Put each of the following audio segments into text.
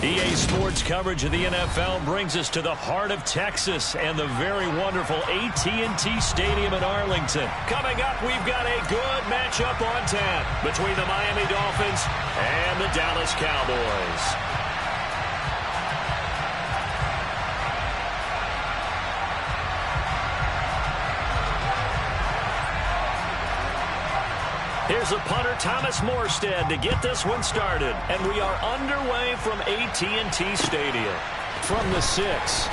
EA Sports coverage of the NFL brings us to the heart of Texas and the very wonderful AT&T Stadium in Arlington. Coming up, we've got a good matchup on tap between the Miami Dolphins and the Dallas Cowboys. Here's the punter, Thomas Morstead, to get this one started. And we are underway from AT&T Stadium. From the 6.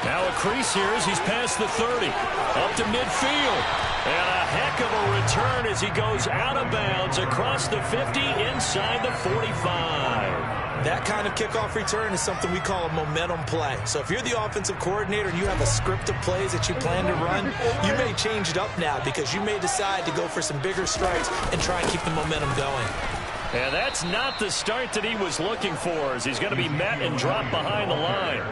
Now a crease here as he's past the 30. Up to midfield. And a heck of a return as he goes out of bounds across the 50 inside the 45. That kind of kickoff return is something we call a momentum play. So if you're the offensive coordinator and you have a script of plays that you plan to run, you may change it up now because you may decide to go for some bigger strikes and try and keep the momentum going. And that's not the start that he was looking for as he's going to be met and dropped behind the line.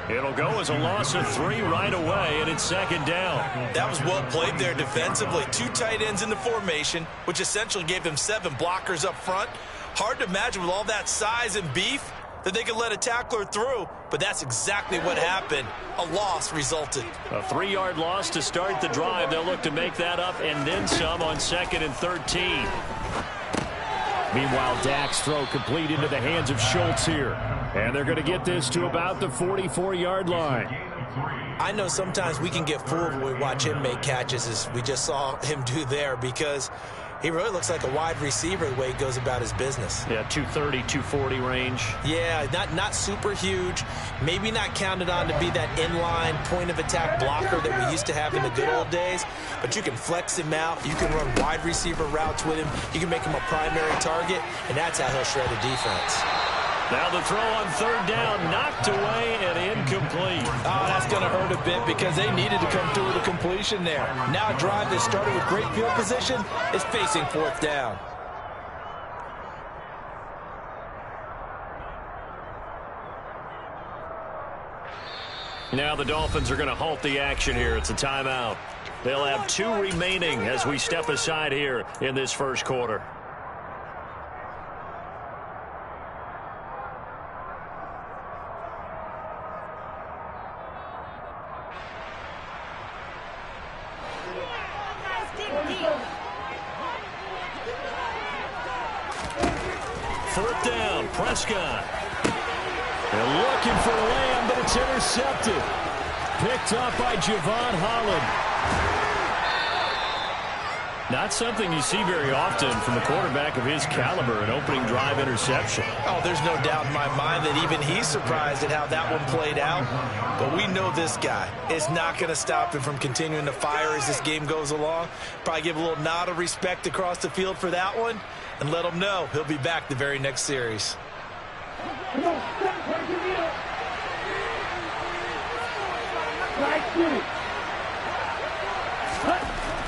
It'll go as a loss of 3 right away, and it's second down. That was well played there defensively. 2 tight ends in the formation, which essentially gave them 7 blockers up front. Hard to imagine with all that size and beef that they could let a tackler through, but that's exactly what happened. A loss resulted. A 3-yard loss to start the drive. They'll look to make that up and then some on 2nd and 13. Meanwhile, Dak's throw complete into the hands of Schultz here. And they're going to get this to about the 44-yard line. I know sometimes we can get fooled when we watch him make catches, as we just saw him do there, because he really looks like a wide receiver the way he goes about his business. Yeah, 230, 240 range. Yeah, not super huge. Maybe not counted on to be that inline point-of-attack blocker that we used to have in the good old days. But you can flex him out. You can run wide receiver routes with him. You can make him a primary target, and that's how he'll shred a defense. Now the throw on 3rd down, knocked away and incomplete. Oh, that's going to hurt a bit because they needed to come through with a completion there. Now a drive that started with great field position is facing 4th down. Now the Dolphins are going to halt the action here. It's a timeout. They'll have 2 remaining as we step aside here in this first quarter. Prescott. They're looking for Lamb, but it's intercepted. Picked up by Javon Holland. Not something you see very often from a quarterback of his caliber, an opening drive interception. Oh, there's no doubt in my mind that even he's surprised at how that one played out. But we know this guy is not going to stop him from continuing to fire as this game goes along. Probably give a little nod of respect across the field for that one and let him know he'll be back the very next series.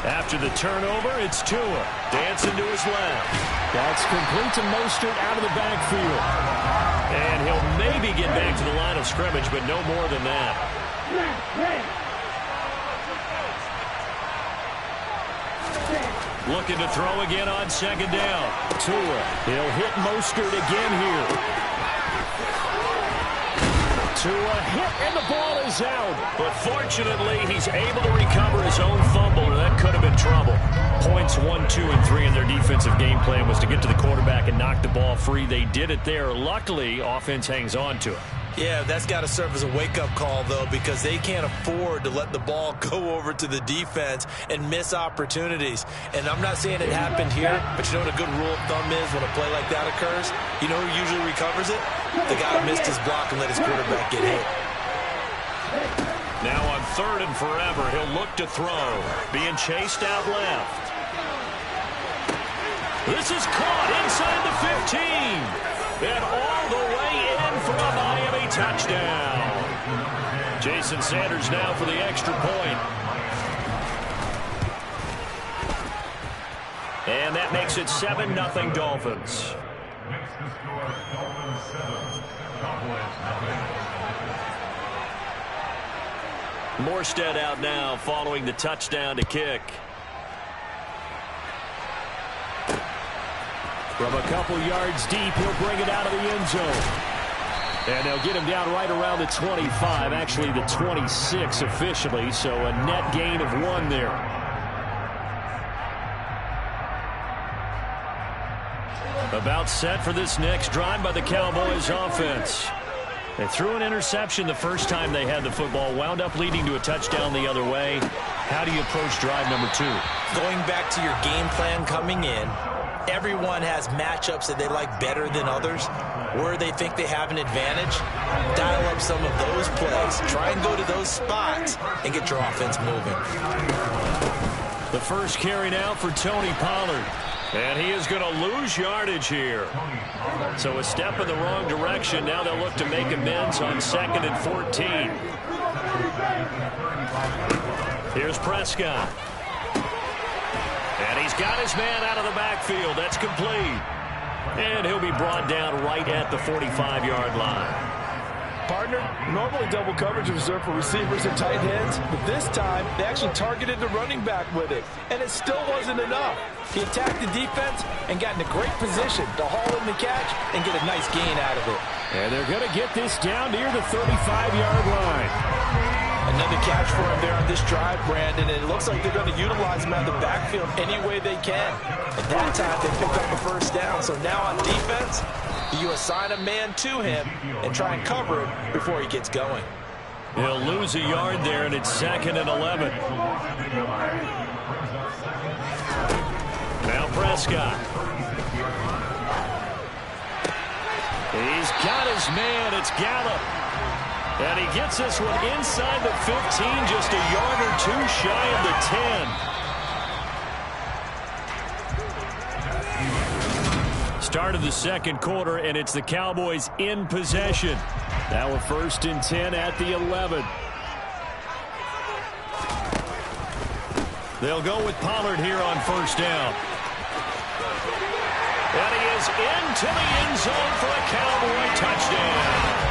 After the turnover, it's Tua. Dancing to his left. That's complete to Mostert out of the backfield. And he'll maybe get back to the line of scrimmage, but no more than that. Looking to throw again on 2nd down. Tua. He'll hit Mostert again here. To a hit, and the ball is out. But fortunately, he's able to recover his own fumble, and that could have been trouble. Points 1, 2, and 3 in their defensive game plan was to get to the quarterback and knock the ball free. They did it there. Luckily, offense hangs on to it. Yeah, that's got to serve as a wake-up call, though, because they can't afford to let the ball go over to the defense and miss opportunities. And I'm not saying it happened here, but you know what a good rule of thumb is when a play like that occurs? You know who usually recovers it? The guy who missed his block and let his quarterback get hit. Now on 3rd and forever, he'll look to throw. Being chased out left. This is caught inside the 15. And all the way in for a Miami touchdown. Jason Sanders now for the extra point. And that makes it 7-0 Dolphins. Morstead out now following the touchdown to kick. From a couple yards deep, he'll bring it out of the end zone. And they'll get him down right around the 25, actually the 26 officially, so a net gain of 1 there. About set for this next drive by the Cowboys offense. They threw an interception the first time they had the football, wound up leading to a touchdown the other way. How do you approach drive number 2? Going back to your game plan coming in, everyone has matchups that they like better than others, where they think they have an advantage. Dial up some of those plays. Try and go to those spots and get your offense moving. The first carry now for Tony Pollard. And he is going to lose yardage here. So a step in the wrong direction. Now they'll look to make amends on 2nd and 14. Here's Prescott. And he's got his man out of the backfield. That's complete. And he'll be brought down right at the 45-yard line. Partner, normally double coverage is reserved for receivers and tight ends, but this time they actually targeted the running back with it, and it still wasn't enough. He attacked the defense and got in a great position to haul in the catch and get a nice gain out of it. And they're going to get this down near the 35-yard line. Another catch for him there on this drive, Brandon, and it looks like they're going to utilize him out of the backfield any way they can. At that time, they picked up the first down, so now on defense, you assign a man to him and try and cover it before he gets going. He'll lose a yard there, and it's 2nd and 11. Now Prescott. He's got his man. It's Gallup. And he gets this one inside the 15, just a yard or 2 shy of the 10. Start of the second quarter, and it's the Cowboys in possession. Now a 1st and 10 at the 11. They'll go with Pollard here on 1st down. And he is into the end zone for a Cowboy touchdown.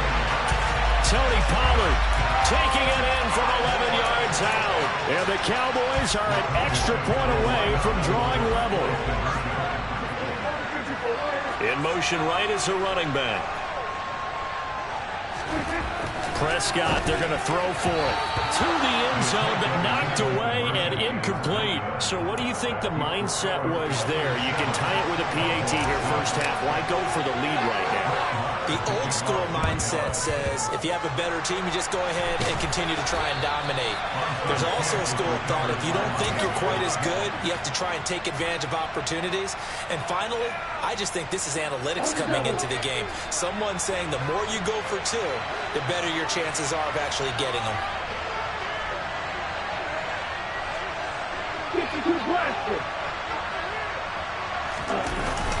Tony Pollard taking it in from 11 yards out. And the Cowboys are an extra point away from drawing level. In motion right is a running back. Prescott, they're going to throw for it. To the end zone, but knocked away and incomplete. So what do you think the mindset was there? You can tie it with a PAT here first half. Why go for the lead right now? The old school mindset says if you have a better team, you just go ahead and continue to try and dominate. There's also a school of thought, if you don't think you're quite as good, you have to try and take advantage of opportunities. And finally, I just think this is analytics coming into the game. Someone saying the more you go for 2, the better your chances are of actually getting them.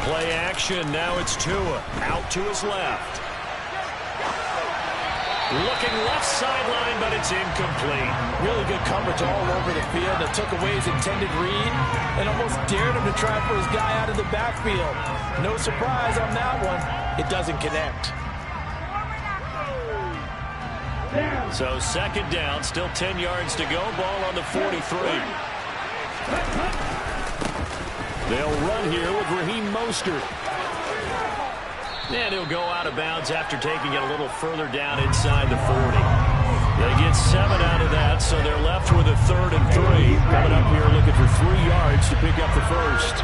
Play action. Now it's Tua. Out to his left. Looking left sideline, but it's incomplete. Really good coverage all over the field that took away his intended read and almost dared him to try for his guy out of the backfield. No surprise on that one. It doesn't connect. So 2nd down, still 10 yards to go. Ball on the 43. They'll run here with Raheem Mostert. And he'll go out of bounds after taking it a little further down inside the 40. They get 7 out of that, so they're left with a 3rd and 3. Coming up here looking for 3 yards to pick up the first.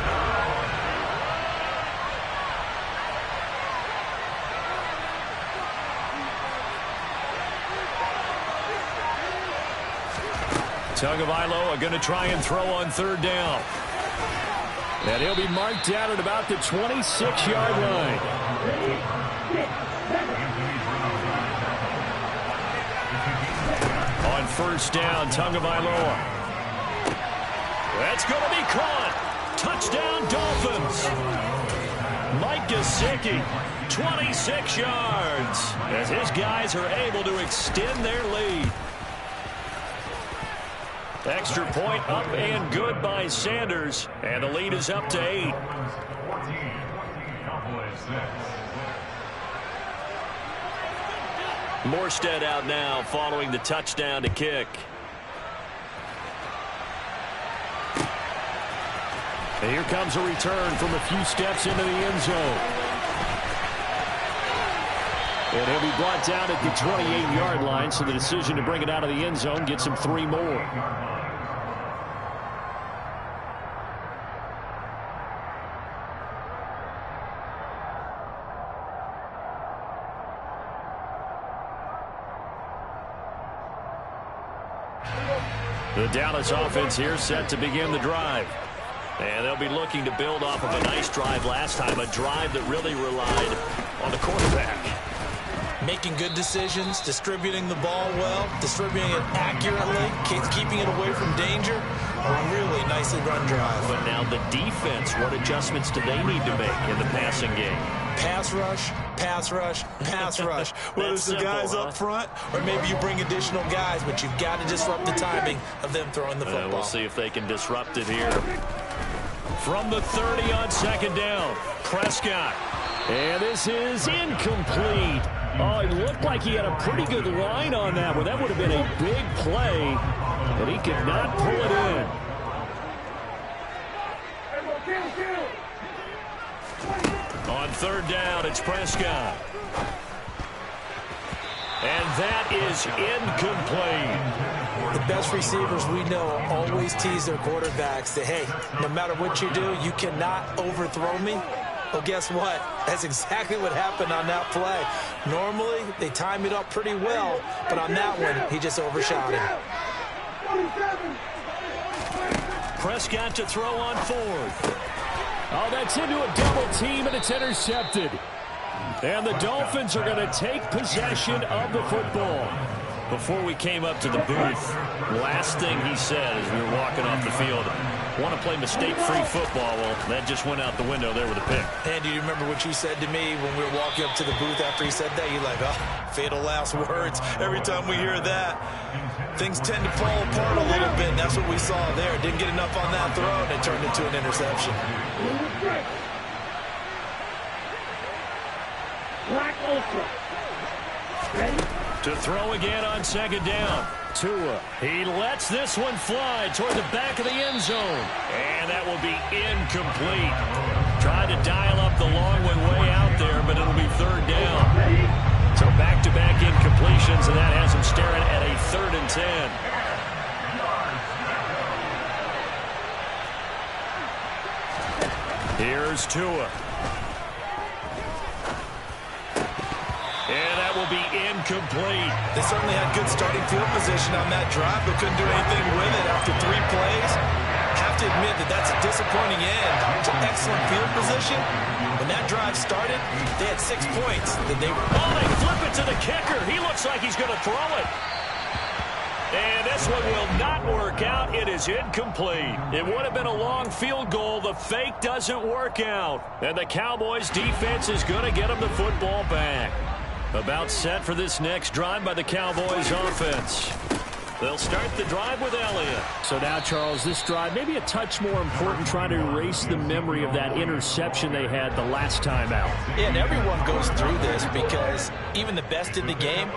Tagovailoa going to try and throw on 3rd down. And he'll be marked down at about the 26-yard line. On 1st down, Tagovailoa. That's going to be caught. Touchdown, Dolphins. Mike Gesicki, 26 yards, as his guys are able to extend their lead. Extra point up and good by Sanders, and the lead is up to 8. Morstead out now following the touchdown to kick. And here comes a return from a few steps into the end zone. And he'll be brought down at the 28-yard line, so the decision to bring it out of the end zone gets him 3 more. The Dallas offense here set to begin the drive. And they'll be looking to build off of a nice drive last time, a drive that really relied on the quarterback. Making good decisions, distributing the ball well, distributing it accurately, keeping it away from danger. A really nicely run drive. But now the defense, what adjustments do they need to make in the passing game? Pass rush, pass rush, pass rush. Whether it's the guys up front or maybe you bring additional guys, but you've got to disrupt the timing of them throwing the football. We'll see if they can disrupt it here. From the 30 on second down, Prescott. And this is incomplete. Oh, it looked like he had a pretty good line on that one. That would have been a big play, but he could not pull it in. On third down, it's Prescott. And that is incomplete. The best receivers we know always tease their quarterbacks that, hey, no matter what you do, you cannot overthrow me. Well, guess what? That's exactly what happened on that play. Normally, they time it up pretty well, but on that one, he just overshot him. Prescott to throw on fourth. Oh, that's into a double team, and it's intercepted. And the Dolphins are going to take possession of the football. Before we came up to the booth, last thing he said as we were walking off the field, want to play mistake-free football. Well, that just went out the window there with a pick. And do you remember what you said to me when we were walking up to the booth after he said that? You're like, oh, fatal last words. Every time we hear that, things tend to fall apart a little bit, and that's what we saw there. Didn't get enough on that throw, and it turned into an interception. To throw again on second down. Tua. He lets this one fly toward the back of the end zone. And that will be incomplete. Tried to dial up the long one way out there, but it'll be third down. So back-to-back incompletions, and that has him staring at a 3rd and 10. Here's Tua. And that will be incomplete. They certainly had good starting field position on that drive, but couldn't do anything with it after 3 plays. Have to admit that that's a disappointing end to excellent field position. When that drive started, they had 6 points. They flip it to the kicker. He looks like he's going to throw it. And this one will not work out. It is incomplete. It would have been a long field goal. The fake doesn't work out. And the Cowboys defense is going to get them the football back. About set for this next drive by the Cowboys offense. They'll start the drive with Elliott. So now, Charles, this drive maybe a touch more important, trying to erase the memory of that interception they had the last time out. Yeah, and everyone goes through this because even the best in the game,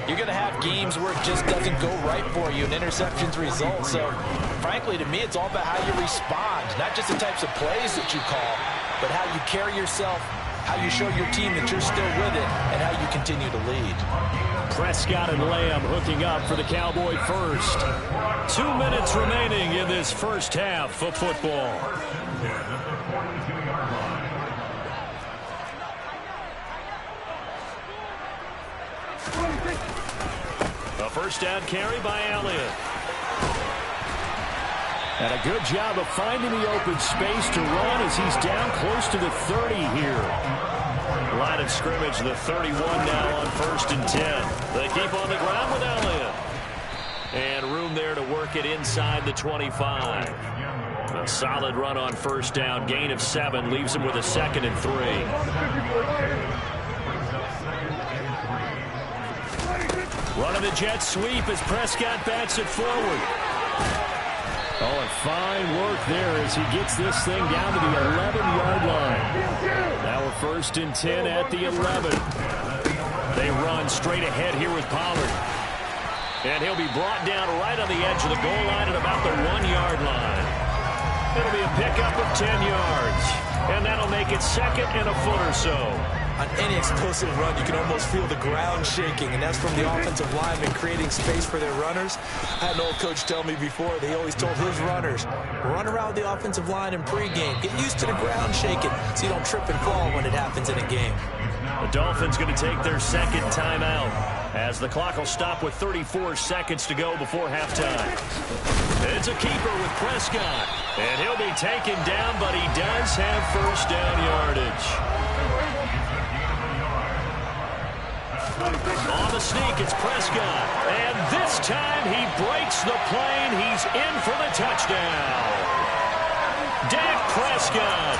you're going to have games where it just doesn't go right for you and interceptions result. So, frankly, to me, it's all about how you respond, not just the types of plays that you call, but how you carry yourself, how you show your team that you're still with it, and how you continue to lead. Prescott and Lamb hooking up for the Cowboy first. 2 minutes remaining in this first half of football. A first down carry by Elliott. And a good job of finding the open space to run as he's down close to the 30 here. Line of scrimmage, the 31 now on 1st and 10. They keep on the ground with Elliott. And room there to work it inside the 25. A solid run on first down. Gain of 7 leaves him with a 2nd and 3. Running the jet sweep as Prescott bats it forward. Oh, and fine work there as he gets this thing down to the 11-yard line. Now we're 1st and 10 at the 11. They run straight ahead here with Pollard. And he'll be brought down right on the edge of the goal line at about the 1-yard line. It'll be a pickup of 10 yards. And that'll make it second and a foot or so. On any explosive run, you can almost feel the ground shaking, and that's from the offensive linemen creating space for their runners. I had an old coach tell me before, they always told his runners, run around the offensive line in pregame. Get used to the ground shaking so you don't trip and fall when it happens in a game. The Dolphins going to take their second timeout as the clock will stop with 34 seconds to go before halftime. It's a keeper with Prescott, and he'll be taken down, but he does have first down yardage. On the sneak, it's Prescott, and this time he breaks the plane. He's in for the touchdown. Dak Prescott,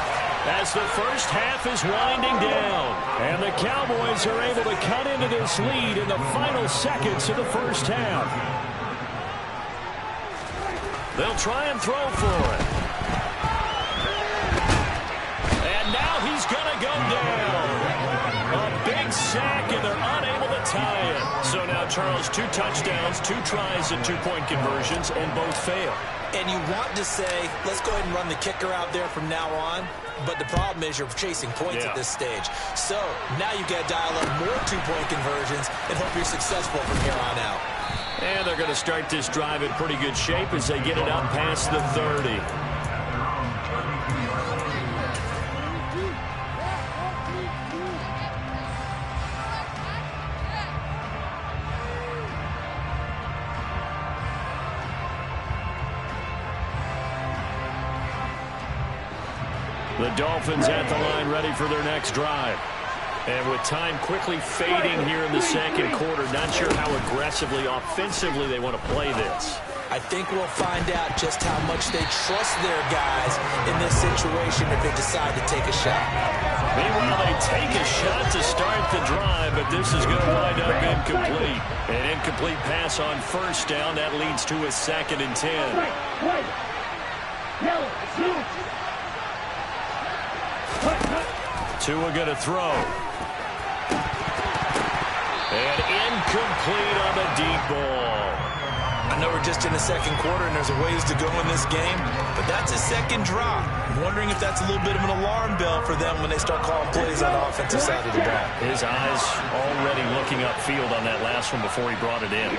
as the first half is winding down, and the Cowboys are able to cut into this lead in the final seconds of the first half. They'll try and throw for it. And now he's going to go down. A big sack, and they're unable to tie it. So now, Charles, 2 touchdowns, 2 tries and 2-point conversions, and both fail. And you want to say, let's go ahead and run the kicker out there from now on. But the problem is you're chasing points at this stage. So now you've got to dial up more 2-point conversions and hope you're successful from here on out. And they're going to start this drive in pretty good shape as they get it up past the 30. The Dolphins at the line ready for their next drive. And with time quickly fading here in the second quarter, not sure how aggressively, offensively they want to play this. I think we'll find out just how much they trust their guys in this situation if they decide to take a shot. Meanwhile, they take a shot to start the drive, but this is going to wind up incomplete. An incomplete pass on first down. That leads to a 2nd and 10. Tua going to throw. And incomplete on the deep ball. I know we're just in the second quarter and there's a ways to go in this game, but that's a second drop. I'm wondering if that's a little bit of an alarm bell for them when they start calling plays on the offensive side of the ball. His eyes already looking upfield on that last one before he brought it in.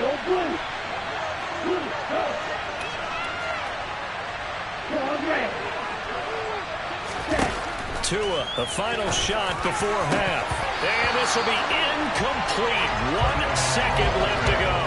Tua, the final shot before half. And this will be incomplete. 1 second left to go.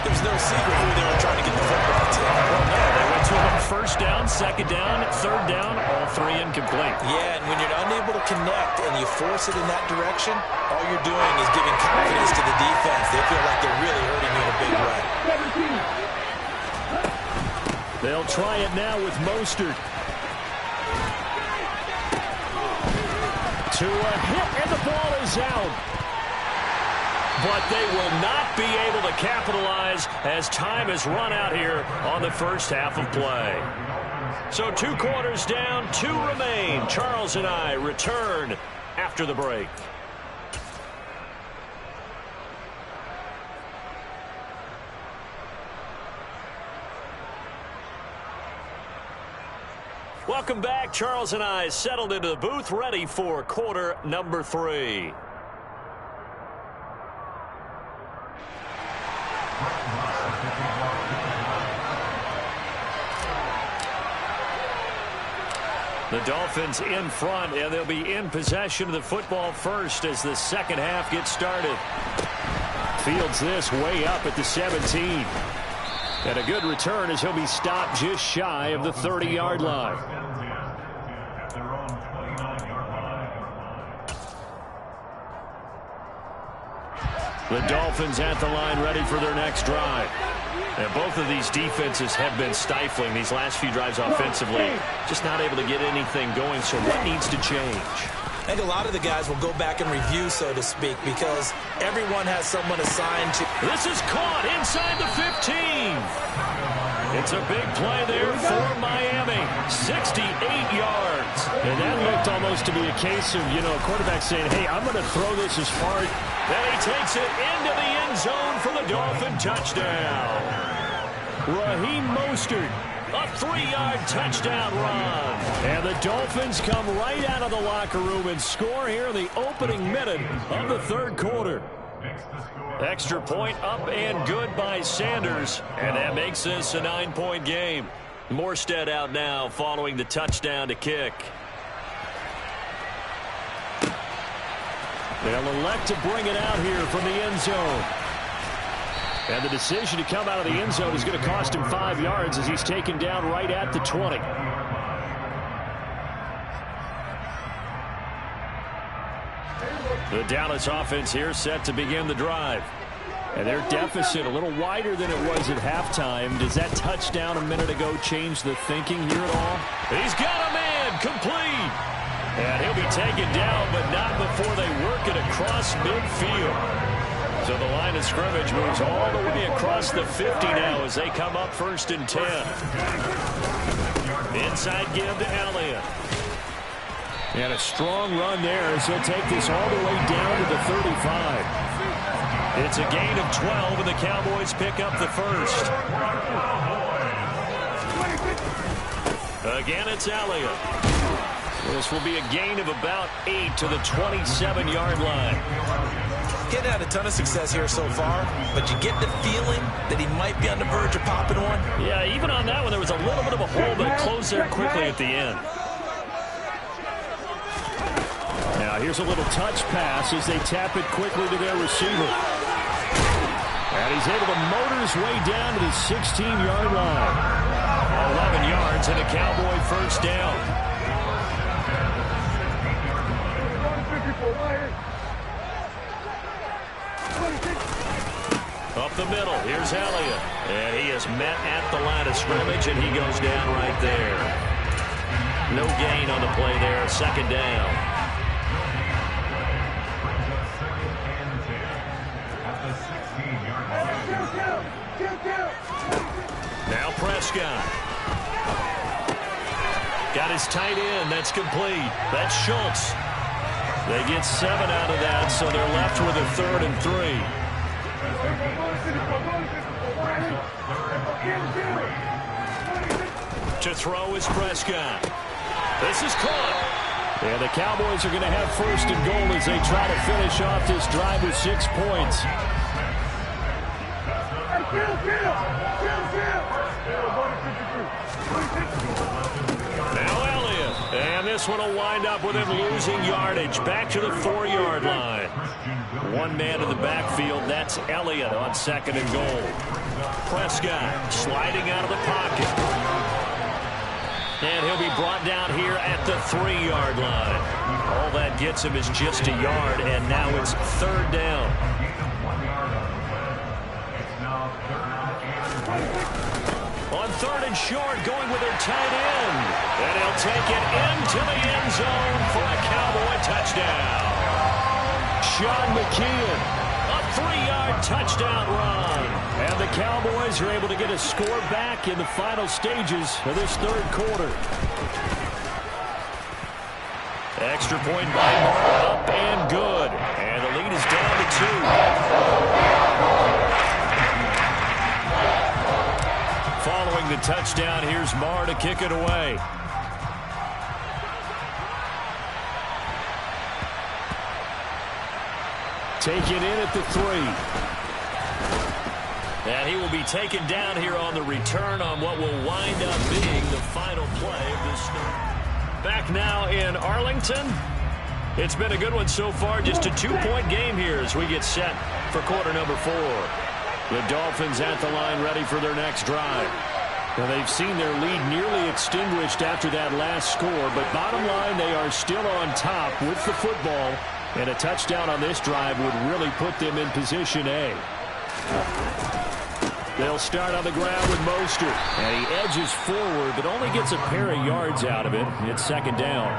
There's no secret who they were trying to get the football to. Well, no, they went to him first down, second down, third down, all 3 incomplete. Yeah, and when you're unable to connect and you force it in that direction, all you're doing is giving confidence to the defense. They feel like they're really hurting you in a big way. They'll try it now with Mostert. To a hit, and the ball is out. But they will not be able to capitalize as time has run out here on the first half of play. So 2 quarters down, 2 remain. Charles and I return after the break. Welcome back. Charles and I settled into the booth, ready for quarter number 3. The Dolphins in front, and they'll be in possession of the football first as the second half gets started. Fields this way up at the 17. And a good return as he'll be stopped just shy of the 30-yard line. The Dolphins at the line ready for their next drive. And both of these defenses have been stifling these last few drives offensively. Just not able to get anything going, so what needs to change? I think a lot of the guys will go back and review, so to speak, because everyone has someone assigned to. This is caught inside the 15. It's a big play there for Miami. 68 yards. And that looked almost to be a case of, a quarterback saying, hey, I'm going to throw this as far. Then he takes it into the end zone for the Dolphin touchdown. Raheem Mostert A 3-yard touchdown run. And the Dolphins come right out of the locker room and score here in the opening minute of the third quarter. Extra point up and good by Sanders. And that makes this a 9-point game. Morstead out now following the touchdown to kick. They'll elect to bring it out here from the end zone. And the decision to come out of the end zone is going to cost him 5 yards as he's taken down right at the 20. The Dallas offense here set to begin the drive. And their deficit a little wider than it was at halftime. Does that touchdown a minute ago change the thinking here at all? He's got a man complete. And he'll be taken down, but not before they work it across midfield. So the line of scrimmage moves all the way across the 50 now as they come up 1st and 10. Inside give to Elliott. And a strong run there as he'll take this all the way down to the 35. It's a gain of 12, and the Cowboys pick up the first. Again, it's Elliott. This will be a gain of about 8 to the 27-yard line. Getting had a ton of success here so far, but you get the feeling that he might be on the verge of popping one. Yeah, even on that one, there was a little bit of a hole, but it closed there quickly at the end. Now, here's a little touch pass as they tap it quickly to their receiver. And he's able to motor his way down to the 16-yard line. 11 yards and a Cowboy first down. Up the middle, here's Elliott. And he is met at the line of scrimmage, and he goes down right there. No gain on the play there, 2nd down. Now Prescott. Got his tight end, that's complete. That's Schultz. They get 7 out of that, so they're left with a 3rd and 3. To throw is Prescott. This is caught. And the Cowboys are going to have 1st and goal as they try to finish off this drive with 6 points. Now Elliott. And this one will wind up with him losing yardage. Back to the 4-yard line. One man in the backfield. That's Elliott on 2nd and goal. Prescott sliding out of the pocket. And he'll be brought down here at the 3-yard line. All that gets him is just a yard, and now it's 3rd down. On 3rd and short, going with their tight end. And he'll take it into the end zone for a Cowboy touchdown. Sean McKeon, a 3-yard touchdown run. And the Cowboys are able to get a score back in the final stages of this 3rd quarter. Extra point by Mark, up and good. And the lead is down to 2. Following the touchdown, here's Marr to kick it away. Taken in at the 3. And he will be taken down here on the return on what will wind up being the final play of this start. Back now in Arlington. It's been a good one so far. Just a 2-point game here as we get set for quarter number 4. The Dolphins at the line ready for their next drive. Now they've seen their lead nearly extinguished after that last score, but bottom line, they are still on top with the football, and a touchdown on this drive would really put them in position A. They'll start on the ground with Mostert, and he edges forward, but only gets a pair of yards out of it. It's 2nd down.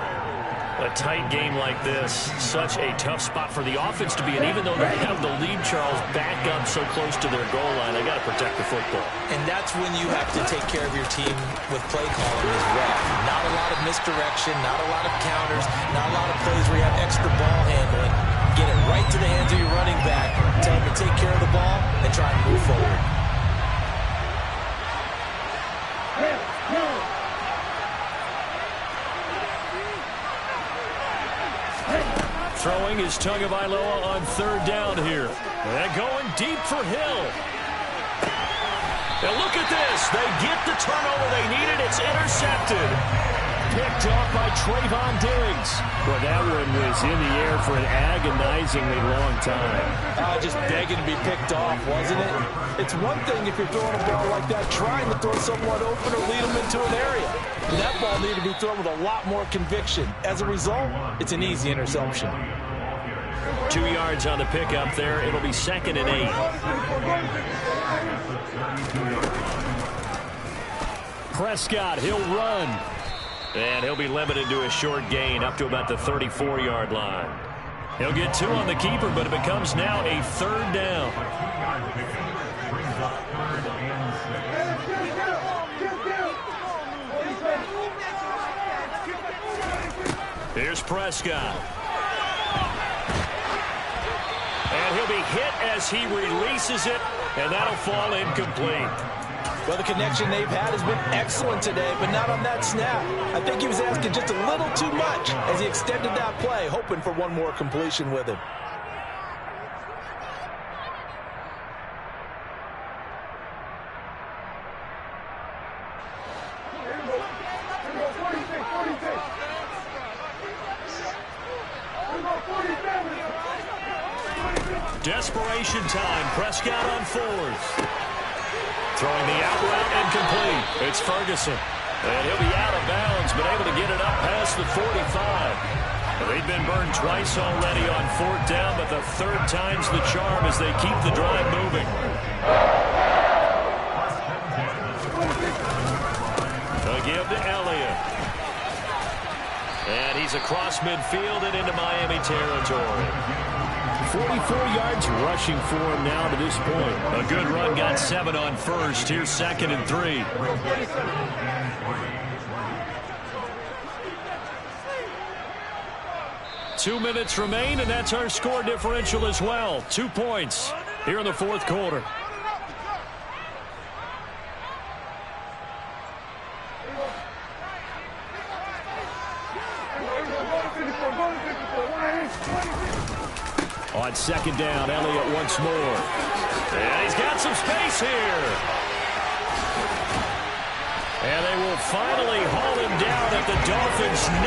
A tight game like this, such a tough spot for the offense to be in. Even though they have the lead, Charles, back up so close to their goal line, they got to protect the football. And that's when you have to take care of your team with play calling as well. Not a lot of misdirection, not a lot of counters, not a lot of plays where you have extra ball handling. Get it right to the hands of your running back, tell him to take care of the ball, and try and move forward. Throwing is Tagovailoa on third down here. And going deep for Hill. Now look at this. They get the turnover they needed. It's intercepted. Picked off by Trayvon Diggs. Well, that one was in the air for an agonizingly long time. Just begging to be picked off, wasn't it? It's one thing if you're throwing a ball like that, trying to throw someone open or lead them into an area. And that ball needed to be thrown with a lot more conviction. As a result, it's an easy interception. 2 yards on the pickup there. It'll be 2nd and 8. Prescott, he'll run. And he'll be limited to a short gain up to about the 34-yard line. He'll get 2 on the keeper, but it becomes now a 3rd down. Here's Prescott. And he'll be hit as he releases it, and that'll fall incomplete. Well, the connection they've had has been excellent today, but not on that snap. I think he was asking just a little too much as he extended that play, hoping for one more completion with him. Desperation time. Prescott on 4th. Throwing the out route incomplete. It's Ferguson. And he'll be out of bounds, but able to get it up past the 45. They've been burned twice already on 4th down, but the 3rd time's the charm as they keep the drive moving. A give to Elliott. And he's across midfield and into Miami territory. 44 yards rushing for him now to this point. A good run, got 7 on 1st. Here's 2nd and 3. Two minutes remain, and that's our score differential as well. 2 points here in the 4th quarter. On 2nd down, Elliott once more. And he's got some space here. And they will finally haul him down at the Dolphins' 9.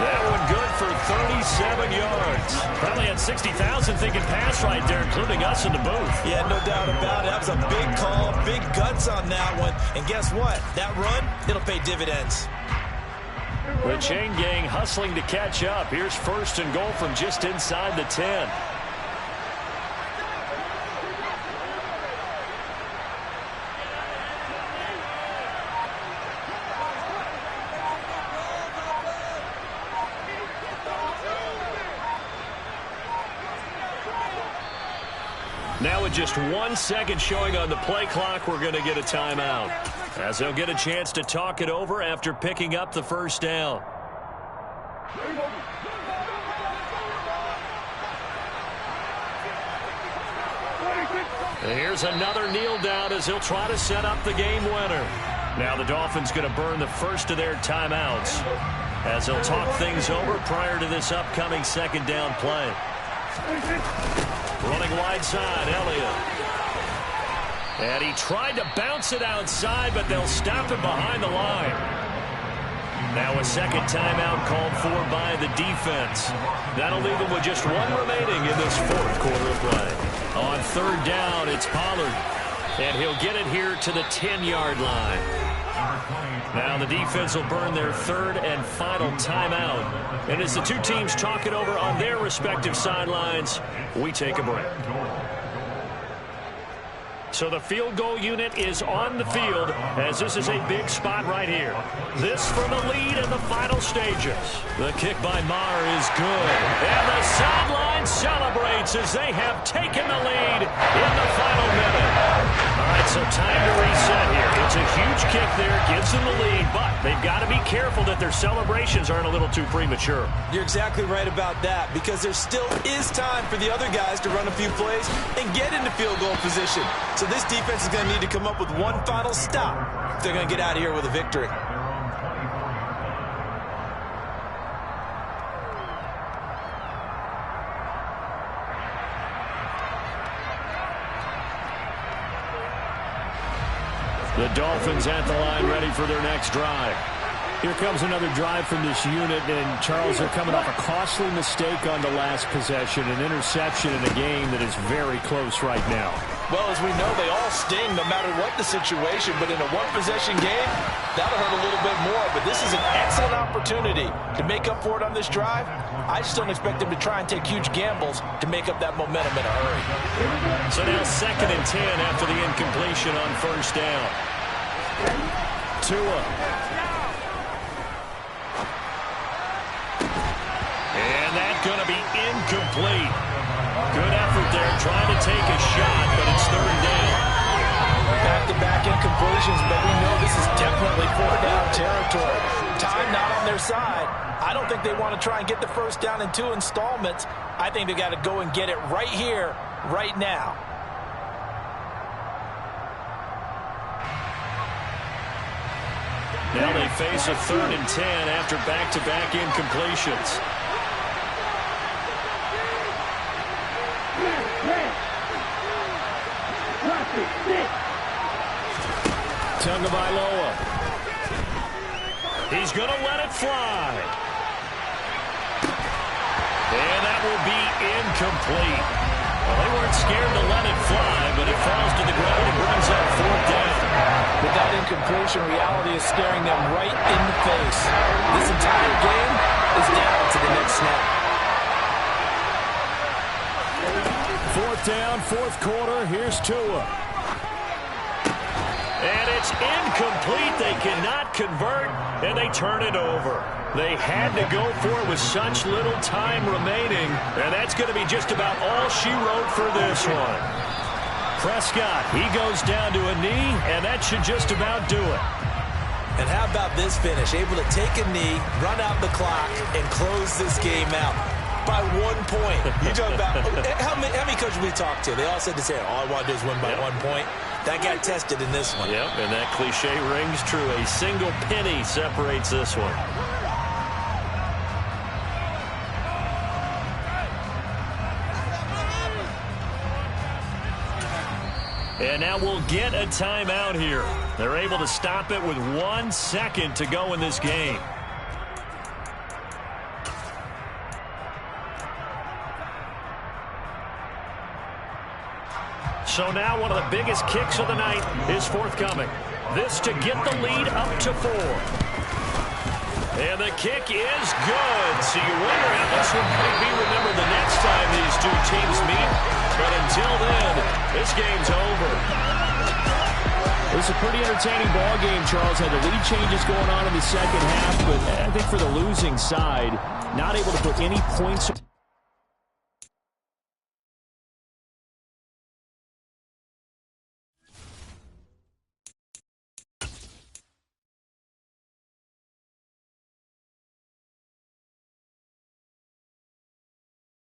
That one good for 37 yards. Probably had 60,000 thinking pass right there, including us in the booth. Yeah, no doubt about it. That was a big call, big guts on that one. And guess what? That run, it'll pay dividends. The chain gang hustling to catch up. Here's 1st and goal from just inside the 10. Now with just 1 second showing on the play clock, we're going to get a timeout, as they'll get a chance to talk it over after picking up the 1st down. Here's another kneel down as he'll try to set up the game winner. Now the Dolphins going to burn the first of their timeouts as they'll talk things over prior to this upcoming 2nd down play. Running wide side, Elliott. And he tried to bounce it outside, but they'll stop him behind the line. Now a 2nd timeout called for by the defense. That'll leave them with just 1 remaining in this 4th quarter of play. On 3rd down, it's Pollard. And he'll get it here to the 10-yard line. Now the defense will burn their 3rd and final timeout. And as the two teams talk it over on their respective sidelines, we take a break. So the field goal unit is on the field as this is a big spot right here. This for the lead in the final stages. The kick by Maher is good. And the sideline celebrates as they have taken the lead in the final minute. right, so time to reset here. It's a huge kick there, gives them the lead, but they've got to be careful that their celebrations aren't a little too premature. You're exactly right about that, because there still is time for the other guys to run a few plays and get into field goal position. So this defense is going to need to come up with one final stop if they're going to get out of here with a victory. The Dolphins at the line, ready for their next drive. Here comes another drive from this unit, and Charles, they're coming off a costly mistake on the last possession, an interception in a game that is very close right now. Well, as we know, they all sting no matter what the situation, but in a one-possession game, that'll hurt a little bit more. But this is an excellent opportunity to make up for it on this drive. I just don't expect them to try and take huge gambles to make up that momentum in a hurry. So now 2nd and 10 after the incompletion on first down. Tua. And that's going to be incomplete. Good effort there, trying to take a shot, but it's 3rd down. Back-to-back incompletions, but we know this is definitely 4th-down territory. Time not on their side. I don't think they want to try and get the first down in 2 installments. I think they got to go and get it right here, right now. Now they face a 3rd and 10 after back-to-back incompletions. Tagovailoa. He's going to let it fly. And that will be incomplete. Well, they weren't scared to let it fly, but it falls to the ground and brings up 4th down. With that incompletion, reality is staring them right in the face. This entire game is down to the next snap. 4th down, 4th quarter. Here's Tua. And it's incomplete. They cannot convert, and they turn it over. They had to go for it with such little time remaining, and that's going to be just about all she wrote for this one. Prescott, he goes down to a knee, and that should just about do it. And how about this finish? Able to take a knee, run out the clock, and close this game out by 1 point. You talk about how many coaches we talked to? They all said the same. All I want to do is win by 1 point. That got tested in this one. Yep, and that cliche rings true. A single penny separates this one. And now we'll get a timeout here. They're able to stop it with 1 second to go in this game. So now one of the biggest kicks of the night is forthcoming. This to get the lead up to 4. And the kick is good. So you wonder how this one might be remembered the next time these two teams meet. But until then, this game's over. It was a pretty entertaining ball game, Charles. Had the lead changes going on in the second half, but I think for the losing side, not able to put any points.